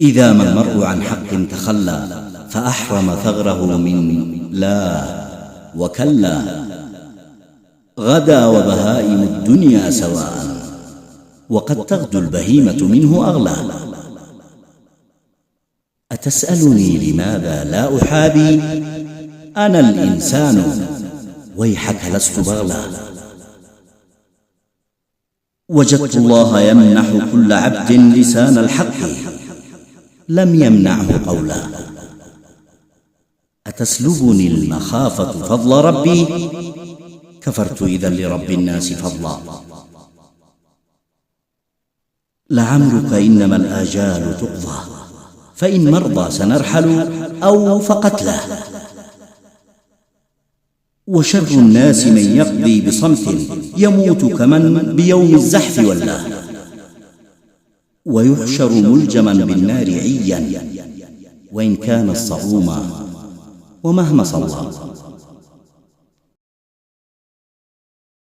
إذا ما المرء عن حق تخلى فأحرم ثغره من لا وكلا، غدا وبهائم الدنيا سواء، وقد تغدو البهيمة منه أغلى. أتسألني لماذا لا أحابي؟ أنا الإنسان ويحك لست بغلا. وجدت الله يمنح كل عبد لسان الحق، لم يمنعه قولا. أتسلبني المخافة فضل ربي؟ كفرت إذا لرب الناس فضلا. لعمرك إنما الآجال تقضى، فإن مرضى سنرحل أو فقتله. وشر الناس من يقضي بصمت، يموت كمن بيوم الزحف ولا. ويحشر ملجما بالنار عيا، وإن كان الصعوما ومهما صلى.